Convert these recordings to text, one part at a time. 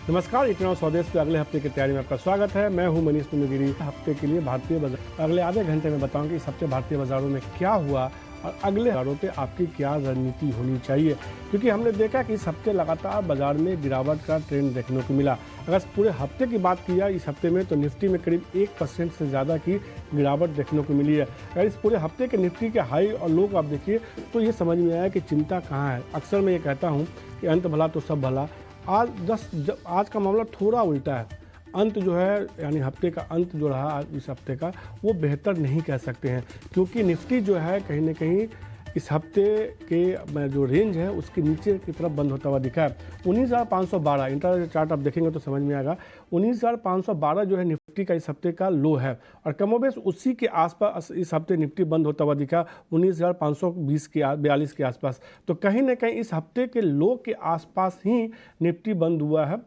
नमस्कार, इतना स्वदेश के अगले हफ्ते की तैयारी में आपका स्वागत है। मैं हूं मनीष गिरी। हफ्ते के लिए भारतीय बाजार अगले आधे घंटे में बताऊंगा कि इस हफ्ते भारतीय बाजारों में क्या हुआ और अगले बाजारों पे आपकी क्या रणनीति होनी चाहिए, क्योंकि हमने देखा कि इस हफ्ते लगातार बाजार में गिरावट का ट्रेंड देखने को मिला। अगर पूरे हफ्ते की बात की जाए इस हफ्ते में, तो निफ्टी में करीब 1% से ज़्यादा की गिरावट देखने को मिली है। अगर इस पूरे हफ्ते के निफ्टी के हाई और लो को आप देखिए तो ये समझ में आया कि चिंता कहाँ है। अक्सर मैं ये कहता हूँ कि अंत भला तो सब भला। आज का मामला थोड़ा उल्टा है। अंत जो है, यानी हफ्ते का अंत जो रहा आज इस हफ्ते का, वो बेहतर नहीं कह सकते हैं, क्योंकि निफ्टी जो है कहीं ना कहीं इस हफ्ते के जो रेंज है उसके नीचे की तरफ बंद होता हुआ दिखा है। 19,512 इंटरडे चार्ट आप देखेंगे तो समझ में आएगा। 19,512 जो है निफ्टी का इस हफ्ते का लो है, और कमोबेश उसी के आसपास इस हफ्ते निफ्टी बंद होता हुआ दिखा 19,520 के 42 के आसपास। तो कहीं ना कहीं इस हफ्ते के लो के आसपास ही निफ्टी बंद हुआ है।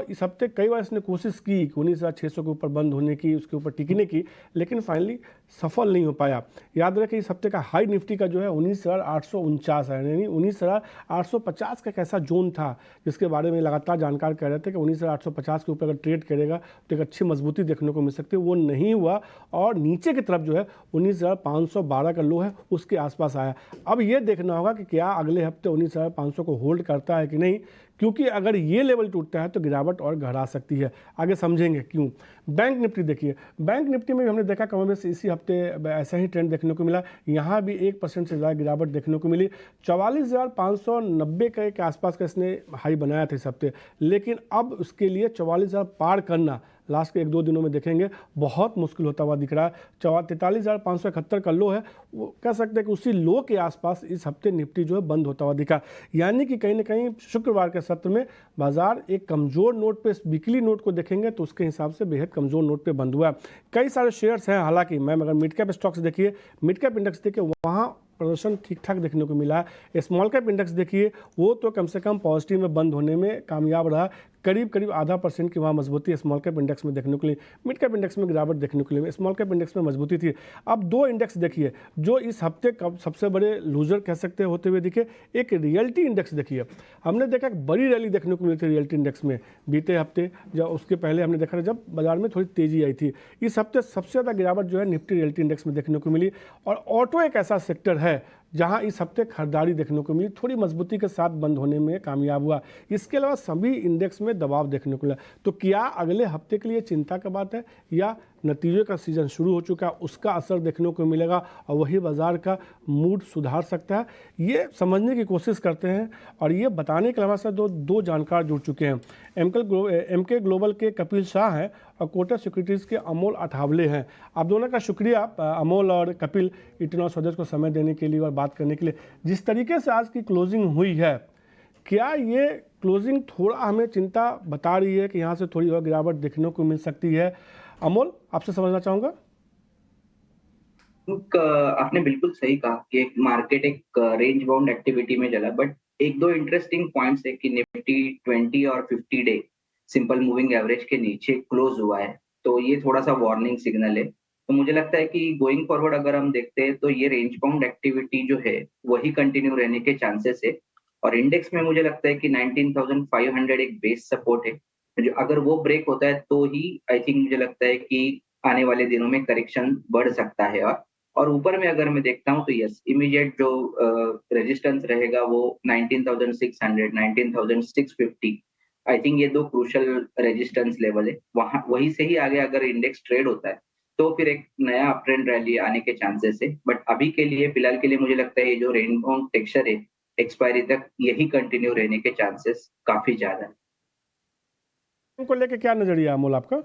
इस हफ्ते कई बार इसने कोशिश की 19,600 के ऊपर बंद होने की, उसके ऊपर टिकने की, लेकिन फाइनली सफल नहीं हो पाया। याद रखें इस हफ्ते का हाई निफ्टी का जो है 19,849 है, यानी 19,850 का एक ऐसा जोन था जिसके बारे में लगातार जानकार कह रहे थे कि 19,850 के ऊपर अगर ट्रेड करेगा तो एक अच्छी मजबूती देखने को मिल सकती है। वो नहीं हुआ और नीचे की तरफ जो है 19,512 का लो है उसके आसपास आया। अब ये देखना होगा कि क्या अगले हफ्ते 19,500 को होल्ड करता है कि नहीं, क्योंकि अगर ये लेवल टूटता है तो गिरावट और गहरा सकती है। आगे समझेंगे क्यों। बैंक निफ्टी देखिए, बैंक निफ्टी में हमने देखा कमोबेश इसी हफ्ते ऐसा ही ट्रेंड देखने को मिला। यहाँ भी 1% से ज़्यादा गिरावट देखने को मिली। 44,590 के आसपास का इसने हाई बनाया था इस हफ्ते, लेकिन अब उसके लिए 44,000 पार करना लास्ट के 1-2 दिनों में देखेंगे बहुत मुश्किल होता हुआ दिख रहा है। 43,571 का लो है, वो कह सकते हैं कि उसी लो के आसपास इस हफ्ते निफ्टी जो है बंद होता हुआ दिखा। यानी कि कहीं ना कहीं शुक्रवार के सत्र में बाजार एक कमज़ोर नोट पे, वीकली नोट को देखेंगे तो उसके हिसाब से बेहद कमज़ोर नोट पे बंद हुआ है। कई सारे शेयर्स हैं, हालांकि मैम अगर मिड कैप स्टॉक्स देखिए, मिड कैप इंडेक्स देखिए, वहाँ प्रदर्शन ठीक ठाक देखने को मिला है। स्मॉल कैप इंडेक्स देखिए, वो तो कम से कम पॉजिटिव में बंद होने में कामयाब रहा। करीब 0.5% की वहाँ मजबूती स्मॉल कैप इंडेक्स में देखने को मिली। मिड कैप इंडेक्स में गिरावट देखने को मिली, स्मॉल कैप इंडेक्स में मजबूती थी। अब 2 इंडेक्स देखिए जो इस हफ्ते सबसे बड़े लूजर कह सकते होते हुए दिखे। एक रियल्टी इंडेक्स देखिए, हमने देखा एक बड़ी रैली देखने को मिली थी रियल्टी इंडेक्स में बीते हफ्ते, जब उसके पहले हमने देखा जब बाजार में थोड़ी तेजी आई थी। इस हफ्ते सबसे ज़्यादा गिरावट जो है निफ्टी रियल्टी इंडेक्स में देखने को मिली। और ऑटो एक ऐसा सेक्टर है जहां इस हफ्ते खरीदारी देखने को मिली, थोड़ी मजबूती के साथ बंद होने में कामयाब हुआ। इसके अलावा सभी इंडेक्स में दबाव देखने को मिला। तो क्या अगले हफ्ते के लिए चिंता का बात है, या नतीजों का सीजन शुरू हो चुका, उसका असर देखने को मिलेगा और वही बाजार का मूड सुधार सकता है? ये समझने की कोशिश करते हैं, और ये बताने के अलावा से दो जानकार जुड़ चुके हैं। एमके ग्लोबल के कपिल शाह हैं और कोटक सिक्योरिटीज़ के अमोल अठावले हैं। आप दोनों का शुक्रिया अमोल और कपिल, इतना स्वदेश को समय देने के लिए और बात करने के लिए। जिस तरीके से आज की क्लोजिंग हुई है, क्या ये क्लोजिंग थोड़ा हमें चिंता बता रही है कि यहाँ से थोड़ी और गिरावट देखने को मिल सकती है? अमोल, आपसे समझना चाहूँगा। आपने बिल्कुल सही कहा कि एक मार्केट एक रेंज बाउंड एक्टिविटी में चला, बट एक दो इंटरेस्टिंग पॉइंट्स है कि निफ्टी 20 और 50 डे सिंपल मूविंग एवरेज के नीचे क्लोज हुआ है, तो ये थोड़ा सा वार्निंग सिग्नल है। तो मुझे लगता है कि गोइंग फॉरवर्ड अगर हम देखते हैं तो ये रेंज बाउंड एक्टिविटी जो है वही कंटिन्यू रहने के चांसेस है। और इंडेक्स में मुझे लगता है कि 19,500 एक बेस सपोर्ट है, जो अगर वो ब्रेक होता है तो ही आई थिंक मुझे लगता है कि आने वाले दिनों में करेक्शन बढ़ सकता है। और ऊपर में अगर मैं देखता हूँ तो यस, इमीडिएट जो रेजिस्टेंस रहेगा वो 19,600 19,650, आई थिंक ये दो क्रूशल रेजिस्टेंस लेवल है। वहां वहीं से ही आगे अगर इंडेक्स ट्रेड होता है तो फिर एक नया अपट्रेंड रैली आने के चांसेस है। बट अभी के लिए, फिलहाल के लिए मुझे लगता है ये जो रेनबो टेक्सचर है एक्सपायरी तक यही कंटिन्यू रहने के चांसेस काफी ज्यादा है। को लेके क्या नजरिया अमोल आपका?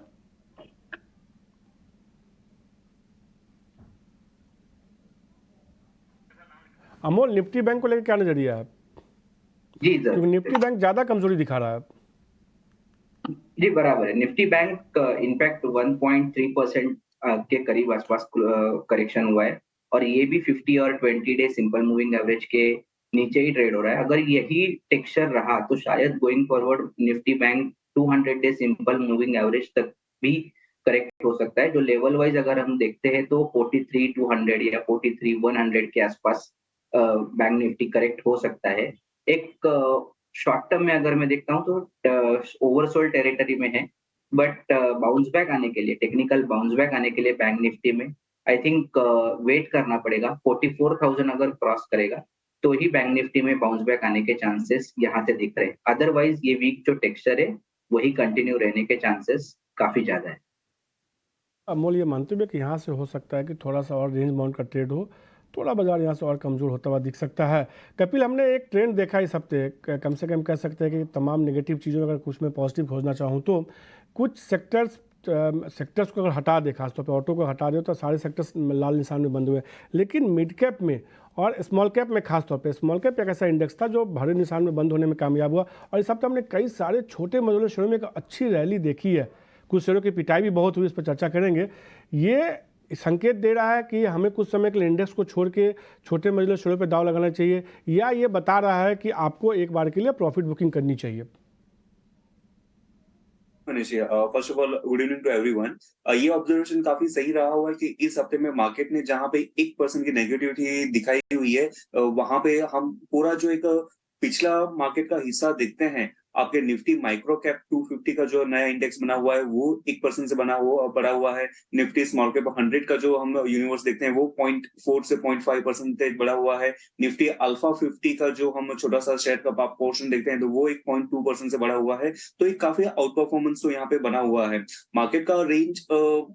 अमोल, निफ्टी बैंक को लेकर क्या नजरिया है? जी सर। क्योंकि निफ्टी बैंक ज़्यादा कमजोरी दिखा रहा है। जी बराबर है। निफ्टी बैंक इनफैक्ट 1.3% के करीब आसपास करेक्शन हुआ है, और ये भी 50 और 20 डे सिंपल मूविंग एवरेज के नीचे ही ट्रेड हो रहा है। अगर यही टेक्सचर रहा तो शायद going forward Nifty bank 200 day simple moving average तक भी करेक्ट हो सकता है। जो लेवल वाइज अगर हम देखते हैं तो 43,200 या 43,100 के आसपास बैंक निफ्टी करेक्ट हो सकता है। एक शॉर्ट टर्म में अगर मैं देखता हूँ तो ओवरसोल्ड टेरिटरी में है, बट बाउंस बैक आने के लिए, टेक्निकल बाउंस बैक आने के लिए बैंक निफ्टी में आई थिंक वेट करना पड़ेगा। 44,000 अगर क्रॉस करेगा तो ही बैंक निफ्टी में बाउंस बैक आने के चांसेस यहाँ से दिख रहे हैं। अदरवाइज ये वीक जो टेक्सचर है वही कंटिन्यू रहने के चांसेस काफी ज्यादा है। अमोल ये मानते हुए कि यहाँ से हो सकता है कि थोड़ा सा और रेंज बाउंड का ट्रेड हो, थोड़ा बाजार यहाँ से और कमज़ोर होता हुआ दिख सकता है। कपिल, हमने एक ट्रेंड देखा इस हफ्ते, कम से कम कह सकते हैं कि तमाम नेगेटिव चीज़ों में अगर कुछ मैं पॉजिटिव खोजना चाहूँ तो कुछ सेक्टर्स को अगर हटा दे, खासतौर पर ऑटो को हटा दे तो सारे सेक्टर्स लाल निशान में बंद हुए। लेकिन मिड कैप में और स्मॉल कैप में, खासतौर पे स्मॉल कैप एक ऐसा इंडेक्स था जो हरे निशान में बंद होने में कामयाब हुआ। और इस हफ्ते हमने कई सारे छोटे मझोले शेयरों में एक अच्छी रैली देखी है। कुछ शेयरों की पिटाई भी बहुत हुई, इस पर चर्चा करेंगे। ये संकेत दे रहा है कि हमें कुछ समय के लिए इंडेक्स को छोड़ के छोटे मझोले शेयरों पर दाव लगाना चाहिए, या ये बता रहा है कि आपको एक बार के लिए प्रॉफिट बुकिंग करनी चाहिए? Manish, first of all good evening to everyone. ये ऑब्जर्वेशन काफी सही रहा हुआ है कि इस हफ्ते में मार्केट ने जहां पे 1% की नेगेटिविटी दिखाई हुई है, वहां पे हम पूरा जो एक पिछला मार्केट का हिस्सा देखते हैं। आपके निफ्टी माइक्रो कैप 250 का जो नया इंडेक्स बना हुआ है वो 1% से बढ़ा हुआ है। निफ्टी स्मॉल कैप 100 का जो हम यूनिवर्स देखते हैं वो 0.4 से 0.5% बढ़ा हुआ है। निफ्टी अल्फा 50 का जो हम छोटा सा शेयर का पोर्शन देखते हैं तो वो 1.2% से बढ़ा हुआ है। तो एक काफी आउट परफॉर्मेंस तो यहाँ पे बना हुआ है। मार्केट का रेंज,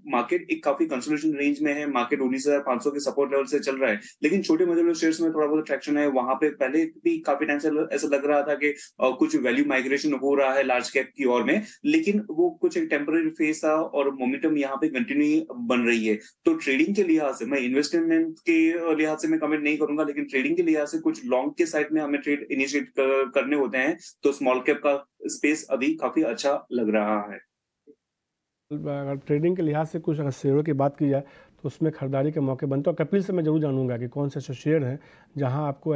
मार्केट एक काफी कंसोलिडेशन रेंज में है। मार्केट 19,500 के सपोर्ट लेवल से चल रहा है, लेकिन छोटे मझोले शेयर्स में थोड़ा बहुत ट्रैक्शन है। वहां पे पहले भी काफी टाइम से ऐसा लग रहा था कि कुछ वैल्यू माइग्रेशन हो रहा है लार्ज कैप की ओर में, लेकिन वो कुछ एक टेम्पररी फेज था और मोमेंटम यहाँ पे कंटिन्यू बन रही है। तो ट्रेडिंग के लिहाज से, मैं इन्वेस्टमेंट के लिहाज से मैं कमेंट नहीं करूंगा, लेकिन ट्रेडिंग के लिहाज से कुछ लॉन्ग के साइड में हमें ट्रेड इनिशिएट करने होते हैं तो स्मॉल कैप का स्पेस अभी काफी अच्छा लग रहा है। अगर ट्रेडिंग के लिहाज से कुछ अगर शेयरों की बात की जाए तो उसमें खरीदारी के मौके बनते हैं। और कपिल से मैं जरूर जानूंगा कि कौन से ऐसे शेयर हैं जहां आपको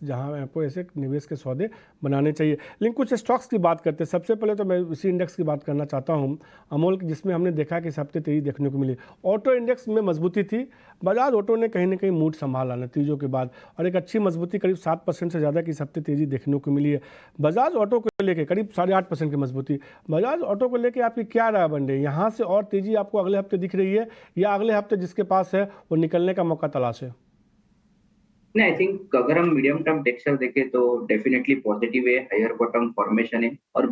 जहां आपको ऐसे निवेश के सौदे बनाने चाहिए। लेकिन कुछ स्टॉक्स की बात करते हैं। सबसे पहले तो मैं उसी इंडेक्स की बात करना चाहता हूं अमोल, जिसमें हमने देखा कि इस हफ्ते तेजी देखने को मिली। ऑटो इंडेक्स में मजबूती थी, बजाज ऑटो ने कहीं ना कहीं मूड संभाला नतीजों के बाद, और एक अच्छी मजबूती करीब 7% से ज़्यादा की इस हफ्ते तेजी देखने को मिली है। बजाज ऑटो को लेकर करीब 8.5% की मजबूती। बजाज ऑटो को लेकर आपकी क्या राय बन रही है? यहाँ से और तेजी आपको अगले हफ्ते दिख रही है, या अगले हफ्ते जिसके पास है वो निकलने का मौका तलाश है? नहीं, आई थिंक अगर हम मीडियम टर्म टेक्सचर देखें तो डेफिनेटली पॉजिटिव है, हायर बॉटम फॉर्मेशन है। और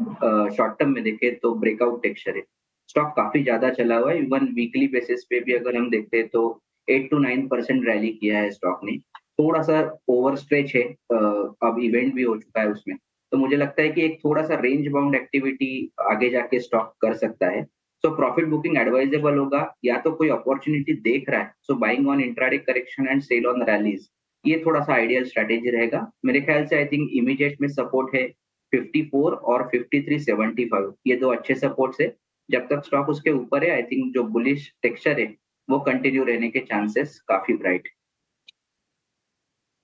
शॉर्ट टर्म में देखें तो ब्रेकआउट टेक्सचर है। स्टॉक काफी ज्यादा चला हुआ है। इवन वीकली बेसिस पे भी अगर हम देखते हैं तो 8 to 9% रैली किया है स्टॉक ने। थोड़ा सा ओवर स्ट्रेच है, अब इवेंट भी हो चुका है उसमें। तो मुझे लगता है कि एक थोड़ा सा रेंज बाउंड एक्टिविटी आगे जाके स्टॉक कर सकता है। सो प्रॉफिट बुकिंग एडवाइजेबल होगा, या तो कोई अपॉर्चुनिटी देख रहा है so buying on intraday correction and sell on rallies, ये थोड़ा सा आइडियल स्ट्रेटेजी रहेगा मेरे ख्याल से। आई थिंक इमीडिएट में सपोर्ट है 54 और 53.75, ये दो अच्छे सपोर्ट्स है। जब तक स्टॉक उसके ऊपर है आई थिंक जो बुलिश टेक्सचर है वो कंटिन्यू रहने के चांसेस काफी ब्राइट।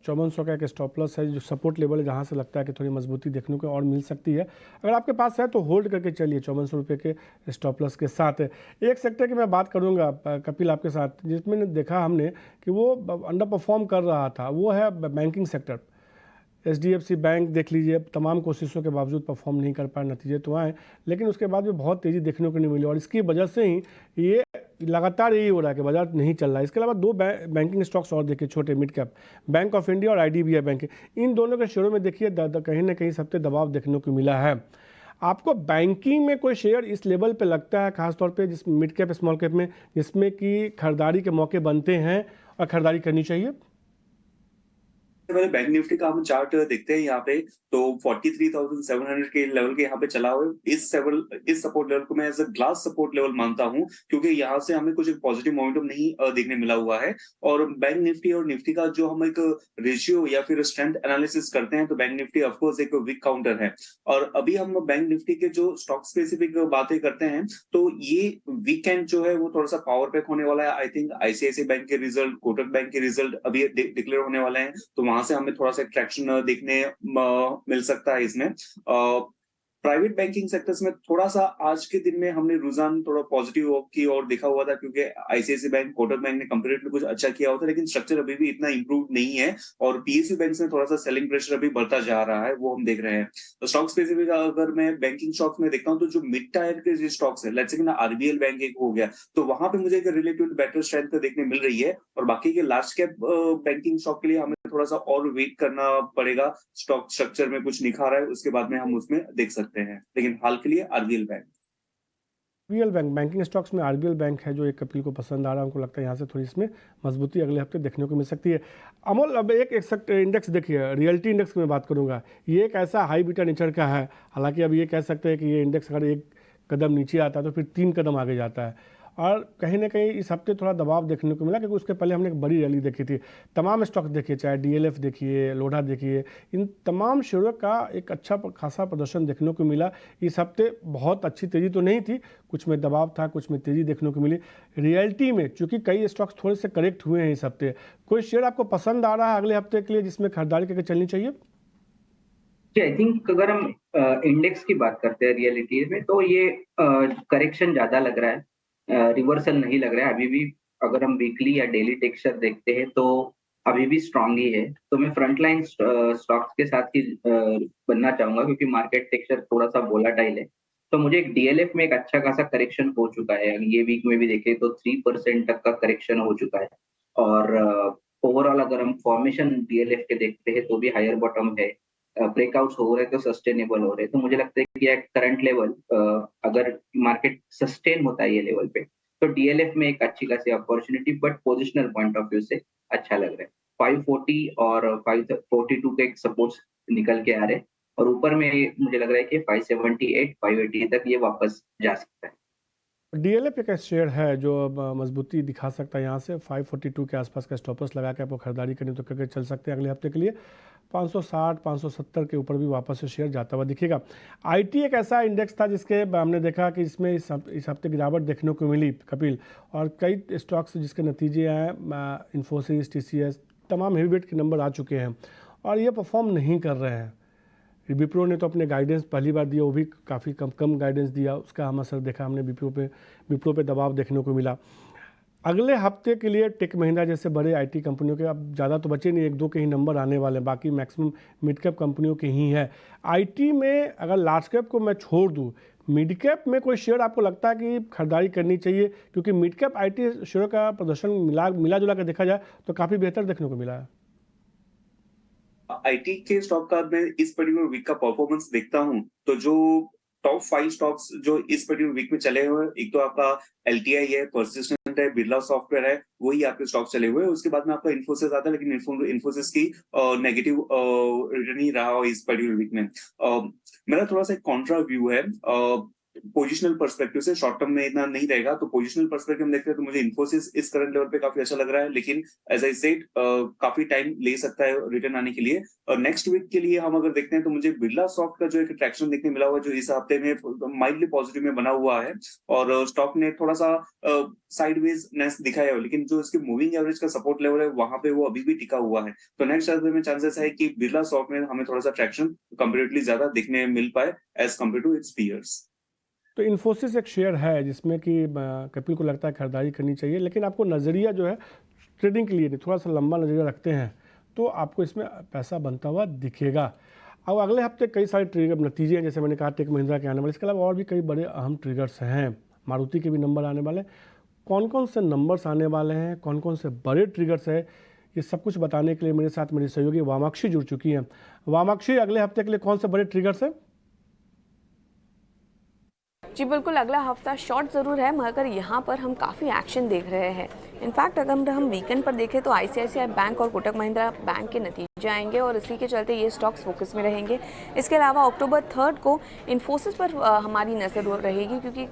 5400 का एक स्टॉप लॉस है, जो सपोर्ट लेवल है, जहाँ से लगता है कि थोड़ी मजबूती देखने को और मिल सकती है। अगर आपके पास है तो होल्ड करके चलिए 5400 रुपये के स्टॉप लॉस के साथ। एक सेक्टर की मैं बात करूंगा कपिल आपके साथ, जिसमें देखा हमने कि वो अंडर परफॉर्म कर रहा था, वो है बैंकिंग सेक्टर। HDFC बैंक देख लीजिए, तमाम कोशिशों के बावजूद परफॉर्म नहीं कर पाए, नतीजे तो आए, लेकिन उसके बाद भी बहुत तेज़ी देखने को नहीं मिली, और इसकी वजह से ही ये लगातार यही हो रहा है कि बाजार नहीं चल रहा है। इसके अलावा दो बैंकिंग स्टॉक्स और देखिए छोटे mid cap, bank of India और IDBI बैंक, इन दोनों के शेयरों में देखिए कहीं ना कहीं सबसे दबाव देखने को मिला है। आपको बैंकिंग में कोई शेयर इस लेवल पे लगता है, खासतौर पे जिस मिड कैप स्मॉल कैप में, जिसमें कि खरीदारी के मौके बनते हैं और खरीदारी करनी चाहिए? पहले बैंक निफ्टी का हम चार्ट देखते हैं यहाँ पे, तो 43,700 के लेवल के यहाँ पे चला हुआ है। इस सपोर्ट लेवल को मैं as a glass support level मानता हूँ, क्योंकि यहाँ से हमें कुछ पॉजिटिव मोमेंटम नहीं देखने मिला हुआ है। और बैंक निफ्टी और निफ्टी का जो हम एक रेशियो या फिर स्ट्रेंथ एनालिसिस करते हैं तो बैंक निफ्टी ऑफकोर्स एक वीक काउंटर है। और अभी हम बैंक निफ्टी के जो स्टॉक स्पेसिफिक बातें करते हैं तो ये वीकेंड जो है वो थोड़ा सा पावर पैक होने वाला है। आई थिंक ICICI बैंक के रिजल्ट, कोटक बैंक के रिजल्ट अभी डिक्लेयर होने वाले हैं, तो वहां से हमें थोड़ा सा ट्रैक्शन देखने मिल सकता है इसमें। प्राइवेट बैंकिंग सेक्टर्स में थोड़ा सा आज के दिन में हमने रुझान थोड़ा पॉजिटिव की ओर देखा हुआ था, क्योंकि आईसीआईसी बैंक, कोटक बैंक ने कंपैरेटिवली कुछ अच्छा किया होता है, लेकिन स्ट्रक्चर अभी भी इतना इंप्रूव नहीं है और पीएसयू बैंक में थोड़ा सा सेलिंग प्रेशर अभी बढ़ता जा रहा है, वो हम देख रहे हैं। तो स्टॉक स्पेसिफिक अगर मैं बैंकिंग स्टॉक्स में देखता हूँ, तो जो मिड टायर के जो स्टॉक्स है, लेट्स से ना आरबीएल बैंक एक हो गया, तो वहां पे मुझे एक रिलेटिव बेटर स्ट्रेंथ देखने मिल रही है। और बाकी के लार्ज कैप बैंकिंग स्टॉक के लिए हमें थोड़ा सा और वेट करना पड़ेगा, स्टॉक स्ट्रक्चर में कुछ निखार है उसके बाद में हम उसमें देख सकते हैं, लेकिन हाल के लिए RBL bank. RBL bank, banking stocks में आरबीएल बैंक है जो एक कपिल को पसंद आ रहा है, उनको लगता है यहाँ से थोड़ी इसमें मजबूती अगले हफ्ते देखने को मिल सकती है। अमोल, अब एक इंडेक्स देखिए, रियल्टी इंडेक्स की मैं बात करूँगा, ये एक ऐसा हाई बीटा नेचर का है। हालांकि अब ये कह सकते हैं कि ये इंडेक्स अगर एक कदम नीचे आता है तो फिर 3 कदम आगे जाता है, और कहीं ना कहीं इस हफ्ते थोड़ा दबाव देखने को मिला, क्योंकि उसके पहले हमने एक बड़ी रैली देखी थी। तमाम स्टॉक्स देखिए, चाहे डीएलएफ देखिए, लोढ़ा देखिए, इन तमाम शेयरों का एक अच्छा खासा प्रदर्शन देखने को मिला इस हफ्ते। बहुत अच्छी तेज़ी तो नहीं थी, कुछ में दबाव था, कुछ में तेज़ी देखने को मिली। रियल्टी में चूंकि कई स्टॉक्स थोड़े से करेक्ट हुए हैं इस हफ्ते, कोई शेयर आपको पसंद आ रहा है अगले हफ्ते के लिए जिसमें खरीदारी करके चलनी चाहिए? आई थिंक अगर हम इंडेक्स की बात करते हैं रियलिटी में, तो ये करेक्शन ज्यादा लग रहा है, रिवर्सल नहीं लग रहा है अभी भी। अगर हम वीकली या डेली टेक्सचर देखते हैं तो अभी भी स्ट्रांग ही है। तो मैं फ्रंटलाइन स्टॉक्स के साथ ही बनना चाहूंगा, क्योंकि मार्केट टेक्सचर थोड़ा सा वोलाटाइल है। तो मुझे एक डीएलएफ में एक अच्छा खासा करेक्शन हो चुका है, ये वीक में भी देखें तो 3% तक का करेक्शन हो चुका है। और ओवरऑल अगर हम फॉर्मेशन डीएलएफ के देखते हैं तो भी हायर बॉटम है, ब्रेकआउट्स हो रहे तो सस्टेनेबल हो रहे। तो मुझे लगता है कि एट करंट लेवल अगर मार्केट सस्टेन होता है ये लेवल पे, तो डीएलएफ में एक अच्छी खासी opportunity, but positional point of view से अच्छा लग रहा है। 540 और 542 के एक सपोर्ट्स निकल के आ रहे हैं, और ऊपर में मुझे लग रहा है कि 578 580 तक ये वापस जा सकता है। डीएलएफ एक शेयर है जो अब मजबूती दिखा सकता है, यहाँ से 542 के आसपास का स्टॉपर्स लगा के आपको खरीदारी करनी तो करके चल सकते हैं अगले हफ्ते के लिए। 560 570 के ऊपर भी वापस से शेयर जाता हुआ दिखेगा। आईटी एक ऐसा इंडेक्स था जिसके हमने देखा कि इसमें इस हफ्ते गिरावट देखने को मिली कपिल, और कई स्टॉक्स जिसके नतीजे हैं, इन्फोसिस, टीसीएस, तमाम हेवी वेट के नंबर आ चुके हैं और ये परफॉर्म नहीं कर रहे हैं। विप्रो ने तो अपने गाइडेंस पहली बार दिया, वो भी काफ़ी कम गाइडेंस दिया, उसका हम असर देखा हमने विप्रो पे दबाव देखने को मिला। अगले हफ्ते के लिए टेक महिंद्रा जैसे बड़े आईटी कंपनियों के अब ज़्यादा तो बचे नहीं, 1-2 के ही नंबर आने वाले हैं, बाकी मैक्सिमम मिड कैप कंपनियों के ही है। आईटी में अगर लार्ज कैप को मैं छोड़ दूँ, मिड कैप में कोई शेयर आपको लगता है कि खरीदारी करनी चाहिए? क्योंकि मिड कैप आईटी शेयरों का प्रदर्शन मिला जुला कर देखा जाए तो काफ़ी बेहतर देखने को मिला है। आईटी के स्टॉक का मैं इस पर्टिकुलर वीक का परफॉर्मेंस देखता हूं, तो जो टॉप 5 स्टॉक्स जो इस पर्टिकुलर वीक में चले हुए हैं, एक तो आपका एलटीआई है, पर्सिस्टेंट है, बिरला सॉफ्टवेयर है, वही आपके स्टॉक चले हुए हैं। उसके बाद में आपका इन्फोसिस आता है, लेकिन इन्फोसिस की नेगेटिव रिटर्न ही रहा इस पर्टिकुलर वीक में। मेरा थोड़ा सा कॉन्ट्रा व्यू है, पोजिशनल पर्सपेक्टिव से। शॉर्ट टर्म में इतना नहीं रहेगा, तो पोजिशनल पर्सपेक्टिव में देखते हैं तो मुझे इन्फोसिस इस करंट लेवल पे काफी अच्छा लग रहा है, लेकिन एज आई सेड काफी टाइम ले सकता है रिटर्न आने के लिए। और नेक्स्ट वीक के लिए हम अगर देखते हैं तो मुझे बिरला सॉफ्ट का जो एक ट्रैक्शन देखने मिला हुआ है, जो इस हफ्ते में माइल्डली पॉजिटिव में बना हुआ है, और स्टॉक ने थोड़ा सा साइडवेजनेस दिखाया है, लेकिन जो इसके मूविंग एवरेज का सपोर्ट लेवल है वहां पे वो अभी भी टिका हुआ है। तो नेक्स्ट हफ्ते में चांसेस है कि बिरला सॉफ्ट में हमें थोड़ा सा ट्रैक्शन कंपेरेटिवली ज्यादा देखने मिल पाए as compare to its peers. तो इन्फोसिस एक शेयर है जिसमें कि कपिल को लगता है खरीदारी करनी चाहिए, लेकिन आपको नज़रिया जो है ट्रेडिंग के लिए नहीं, थोड़ा सा लंबा नज़रिया रखते हैं तो आपको इसमें पैसा बनता हुआ दिखेगा। अब अगले हफ्ते कई सारे ट्रिगर नतीजे हैं, जैसे मैंने कहा टेक महिंद्रा के आने वाले, इसके अलावा और भी कई बड़े अहम ट्रिगर्स हैं, मारुति के भी नंबर आने वाले। कौन कौन से नंबर्स आने वाले हैं, कौन कौन से बड़े ट्रिगर्स हैं, ये सब कुछ बताने के लिए मेरे साथ मेरी सहयोगी वामाक्षी जुड़ चुकी हैं। वामाक्षी, अगले हफ्ते के लिए कौन से बड़े ट्रिगर्स हैं? जी बिल्कुल, अगला हफ्ता शॉर्ट ज़रूर है, मगर यहाँ पर हम काफ़ी एक्शन देख रहे हैं। इनफैक्ट अगर हम वीकेंड पर देखें तो आईसीआईसीआई बैंक और कोटक महिंद्रा बैंक के नतीजे आएंगे और इसी के चलते ये स्टॉक्स फोकस में रहेंगे। इसके अलावा अक्टूबर 3 को इन्फोसिस पर हमारी नज़र रहेगी, क्योंकि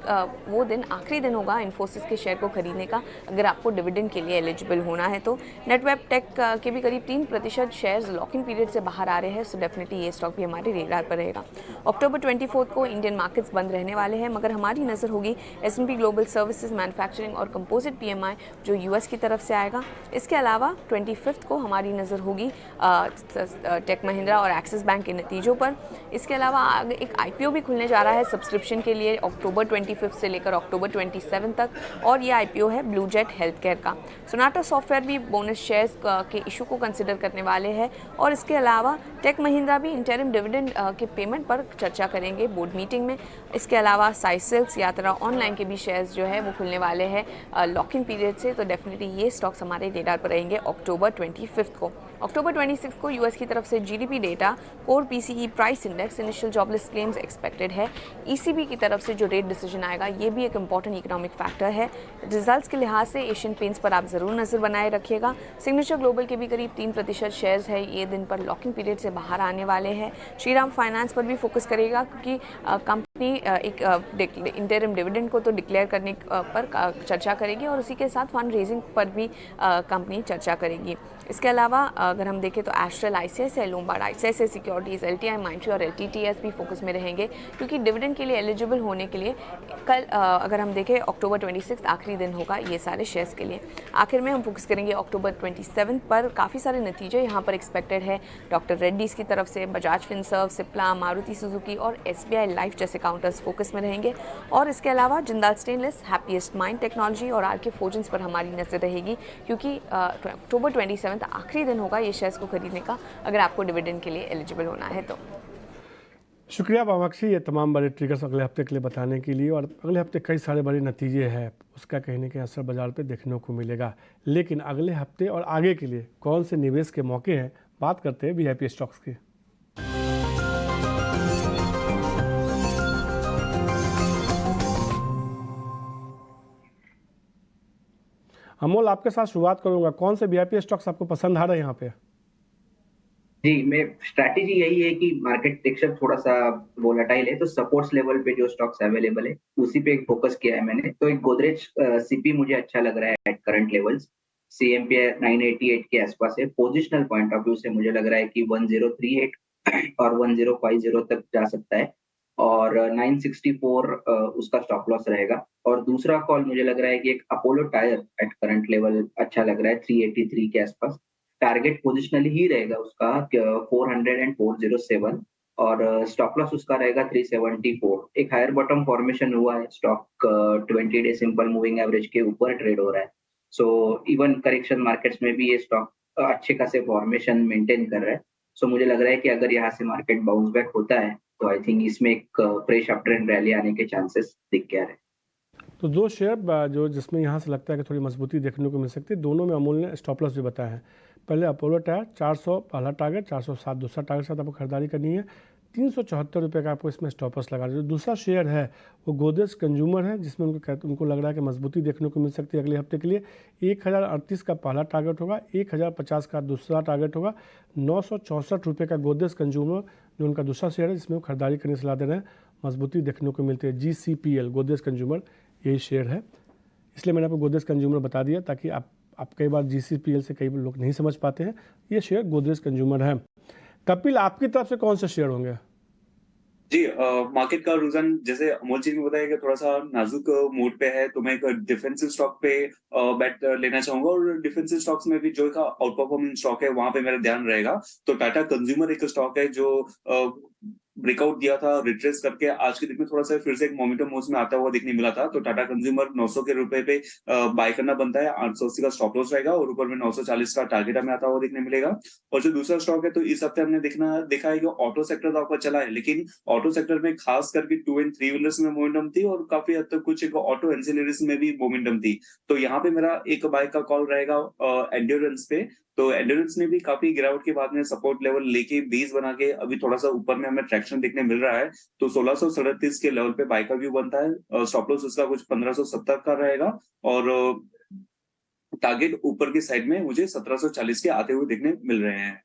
वो दिन आखिरी दिन होगा इन्फोसिस के शेयर को खरीदने का, अगर आपको डिविडेंड के लिए एलिजिबल होना है तो। नेटवेब टेक के भी करीब 3% शेयर्स लॉकिंग पीरियड से बाहर आ रहे हैं, सो डेफिनेटली ये स्टॉक भी हमारे रेडार पर रहेगा। अक्टूबर 24 को इंडियन मार्केट्स बंद रहने वाले हैं, मगर हमारी नज़र होगी S&P ग्लोबल सर्विसेज, मैन्युफैक्चरिंग और कंपोजिट PMI जो US की तरफ से आएगा। इसके अलावा 25 को हमारी नज़र होगी टेक महिंद्रा और एक्सिस बैंक के नतीजों पर। इसके अलावा आगे एक IPO भी खुलने जा रहा है सब्सक्रिप्शन के लिए अक्टूबर 25 से लेकर अक्टूबर 27 तक, और ये IPO है ब्लू जेट हेल्थ केयर का। सोनाटा सॉफ्टवेयर भी बोनस शेयर्स के इशू को कंसिडर करने वाले हैं, और इसके अलावा टेक महिंद्रा भी इंटरिम डिविडेंड के पेमेंट पर चर्चा करेंगे बोर्ड मीटिंग में। इसके अलावा साइसिल्स यात्रा ऑनलाइन के भी शेयर्स जो है वो खुलने वाले हैं लॉक इन पीरियड से, तो डेफिनेटली ये स्टॉक्स हमारे रेडार पर रहेंगे अक्टूबर 25 को। अक्टूबर 26 को US की तरफ से GDP data, core PCE price index, initial jobless claims expected है। ECB की तरफ से जो रेट डिसीजन आएगा ये भी एक इंपॉर्टेंट इकोनॉमिक फैक्टर है। रिजल्ट्स के लिहाज से एशियन पेंट्स पर आप ज़रूर नज़र बनाए रखिएगा। सिग्नेचर ग्लोबल के भी करीब 3% शेयर्स है ये दिन पर लॉकिंग पीरियड से बाहर आने वाले हैं। श्रीराम फाइनेंस पर भी फोकस करेगा क्योंकि कंपनी एक इंटरिम डिविडेंड को तो डिक्लेयर करने पर चर्चा करेगी, और उसी के साथ फंड रेजिंग पर भी कंपनी चर्चा करेगी। इसके अलावा अगर हम देखें तो astral, ICICI Lombard, ICICI securities, LTI माइंट्री और LTTS भी फोकस में रहेंगे, क्योंकि डिविडेंड के लिए एलिजिबल होने के लिए कल अगर हम देखें अक्टूबर 26 आखिरी दिन होगा ये सारे शेयर्स के लिए। आखिर में हम फोकस करेंगे अक्टूबर 27 पर। काफ़ी सारे नतीजे यहाँ पर एक्सपेक्टेड है डॉक्टर रेड्डीज की तरफ से, बजाज फिनसर्व, सिप्ला, मारुति सुजुकी और SBI लाइफ जैसे काउंटर्स फोकस में रहेंगे। और इसके अलावा Jindal stainless, happiest mind technology और RK फोर्जेंस पर हमारी नज़र रहेगी, क्योंकि अक्टूबर 27 आखिरी दिन होगा ये शेयर्स को खरीदने का अगर आपको डिविडेंड के लिए एलिजिबल होना है तो। शुक्रिया बामाक्षी, ये तमाम बड़े ट्रिगर्स अगले हफ्ते के लिए बताने के लिए। और अगले हफ्ते कई सारे बड़े नतीजे हैं, उसका कहीं ना कहीं असर बाजार पे देखने को मिलेगा। लेकिन अगले हफ्ते और आगे के लिए कौन से निवेश के मौके हैं, बात करते हैं VIP स्टॉक्स की। अमोल, आपके साथ शुरुआत करूंगा। कौन से VIP स्टॉक्स आपको पसंद आ रहे हैं यहाँ पे? जी, मैं स्ट्रैटेजी यही है कि मार्केट टेक्सचर थोड़ा सा वोलेटाइल है, तो सपोर्ट्स लेवल पे जो स्टॉक्स अवेलेबल है उसी पे फोकस किया है मैंने। तो एक गोदरेज CP मुझे अच्छा लग रहा है एट करंट लेवल्स। CMP 988 के आसपास है। पोजिशनल पॉइंट ऑफ व्यू से मुझे लग रहा है कि 1038 और 1050 तक जा सकता है, और 964 उसका स्टॉप लॉस रहेगा। और दूसरा कॉल मुझे लग रहा है कि एक Apollo tyre at current level अच्छा लग रहा है 383 के आसपास। टारगेट पोजिशनली ही रहेगा उसका 400 एंड 407, और स्टॉप लॉस उसका रहेगा 374। एक हायर बॉटम फॉर्मेशन हुआ है, stock 20 day simple moving average के ऊपर ट्रेड हो रहा है। सो इवन करेक्शन मार्केट्स में भी ये स्टॉक अच्छे खासे फॉर्मेशन मेंटेन कर रहा है। सो मुझे लग रहा है कि अगर यहाँ से मार्केट बाउंस बैक होता है तो आई थिंक इसमें एक फ्रेश अप ट्रेंड रैली आने के चांसेस दिख गया है। तो दो शेयर जो जिसमें यहाँ से लगता है कि थोड़ी मजबूती देखने को मिल सकती है, दोनों में अमूल ने स्टॉप लॉस भी बताया है। पहले अपोलो टायर 400 पहला टारगेट, 407 दूसरा टारगेट साथ आपको खरीदारी करनी है। 374 रुपये का आपको इसमें स्टॉप लॉस लगा। जो दूसरा शेयर है वो गोदरेज कंज्यूमर है, जिसमें उनको लग रहा है कि मजबूती देखने को मिल सकती है अगले हफ्ते के लिए। 1038 का पहला टारगेट होगा, 1050 का दूसरा टारगेट होगा। 964 रुपये का गोदरेज कंज्यूमर जो उनका दूसरा शेयर है, जिसमें वो खरीदारी करने की सलाह दे रहे हैं। मजबूती देखने को मिलती है। GCPL गोदरेज कंज्यूमर यही शेयर है, इसलिए मैंने आपको गोदरेज कंज्यूमर बता दिया ताकि आप कई बार GCPL से कई लोग नहीं समझ पाते हैं। ये शेयर गोदरेज कंज्यूमर है। कपिल, आपकी तरफ से कौन से शेयर होंगे? जी, मार्केट का रुझान जैसे अमोल जी ने बताया कि थोड़ा सा नाजुक मूड पे है, तो मैं एक डिफेंसिव स्टॉक पे बेट लेना चाहूंगा, और डिफेंसिव स्टॉक्स में भी जो एक आउट परफॉर्मिंग स्टॉक है वहां पे मेरा ध्यान रहेगा। तो टाटा कंज्यूमर एक स्टॉक है जो ब्रेकआउट दिया था, रिट्रेस करके आज के दिन में थोड़ा सा फिर से एक मोमेंटम मूव में आता हुआ दिखने मिला था। तो टाटा कंज्यूमर 900 के रुपए पे बाय करना बनता है, 880 का स्टॉप लॉस रहेगा, और ऊपर में 940 का टारगेट हमें आता हुआ दिखने मिलेगा। और जो दूसरा स्टॉक है, तो इस हफ्ते हमने देखा है कि ऑटो सेक्टर का ऊपर चला है, लेकिन ऑटो सेक्टर में खास करके 2 एंड 3 व्हीलर्स में मोमेंटम थी, और काफी हद तक कुछ ऑटो एंसिलरीज में भी मोमेंटम थी। तो यहाँ पे मेरा एक बाय का कॉल रहेगा एंड्योरेंस पे। तो एंड्योरेंस ने भी काफी गिरावट के बाद में सपोर्ट लेवल लेके बेस बना के अभी थोड़ा सा ऊपर में हमें ट्रैक्शन देखने मिल रहा है। तो 1637 के लेवल पे बाय का व्यू बनता है। स्टॉप लॉस उसका कुछ 1570 का रहेगा, और टारगेट ऊपर की साइड में मुझे 1740 के आते हुए देखने मिल रहे हैं।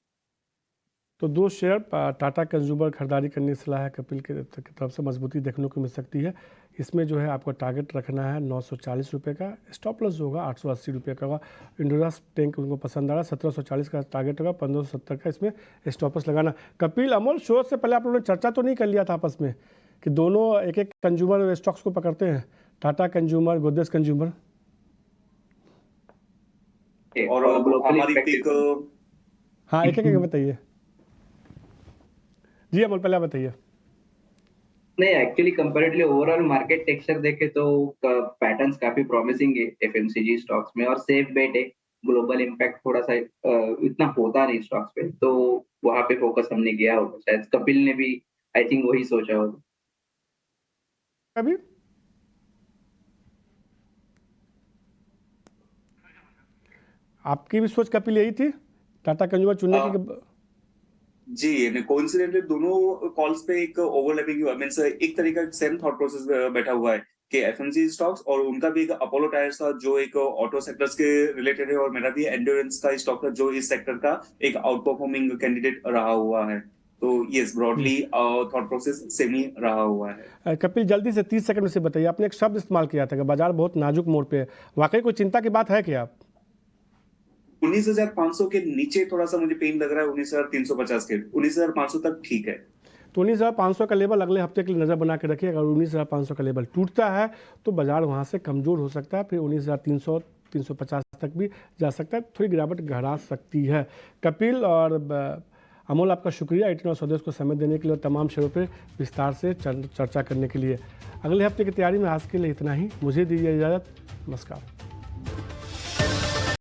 तो दो शेयर टाटा कंज्यूमर खरीदारी करने की सलाह है कपिल की तरफ से, मजबूती देखने को मिल सकती है। इसमें जो है आपको टारगेट रखना है 940 रुपये का, स्टॉप लॉस होगा 880 रुपये का होगा। इंडोरास टैंक उनको पसंद आ रहा है, 1740 का टारगेट होगा, 1570 का इसमें स्टॉप लॉस लगाना। कपिल, अमोल, शो से पहले आप लोगों ने चर्चा तो नहीं कर लिया था आपस में कि दोनों एक एक कंज्यूमर स्टॉक्स को पकड़ते हैं, टाटा कंज्यूमर, गोदरेज कंज्यूमर। और हमारी पिक हाँ, एक एक बताइए जी अमोल, पहले आप बताइए। नहीं, actually comparatively overall market texture देखे तो पैटर्न्स काफी प्रॉमिसिंग है एफएमसीजी स्टॉक्स में, और सेफ बेट है। ग्लोबल इम्पैक्ट थोड़ा सा इतना होता नहीं स्टॉक्स पे, तो वहां पे फोकस हमने किया होगा। शायद कपिल ने भी आई थिंक वही सोचा होगा। अभी आपकी भी सोच कपिल यही थी टाटा कंज्यूमर चुनने की? जी, कोइंसिडेंटली दोनों कॉल्स पे एक ओवरलैपिंग मींस एक तरीका सेम थॉट प्रोसेस बैठा हुआ है कि एफएमसीजी स्टॉक्स, और उनका भी एक अपोलो टायर्स था जो एक ऑटो सेक्टर्स के रिलेटेड है, और मेरा भी एंड्योरेंस का स्टॉक था जो इस सेक्टर का एक आउट परफॉर्मिंग कैंडिडेट रहा हुआ है। तो yes, broadly thought process same ही रहा हुआ है। कपिल जल्दी से 30 सेकंड में से बताइए, आपने एक शब्द इस्तेमाल किया था कि बाजार बहुत नाजुक मोड़ पे है, वाकई कोई चिंता की बात है क्या? 19,500 के नीचे थोड़ा सा मुझे पेन लग रहा है, 19,350 के 19,500 तक ठीक है। तो 19,500 का लेवल अगले हफ्ते के लिए नज़र बना के रखिए। अगर 19,500 का लेवल टूटता है तो बाजार वहाँ से कमज़ोर हो सकता है, फिर 19,300 350 तक भी जा सकता है, थोड़ी गिरावट घड़ा सकती है। कपिल और अमोल, आपका शुक्रिया 18 और स्वदेश को समय देने के लिए और तमाम शेयरों पर विस्तार से चर्चा करने के लिए। अगले हफ्ते की तैयारी में आज के लिए इतना ही। मुझे दीजिए इजाज़त, नमस्कार।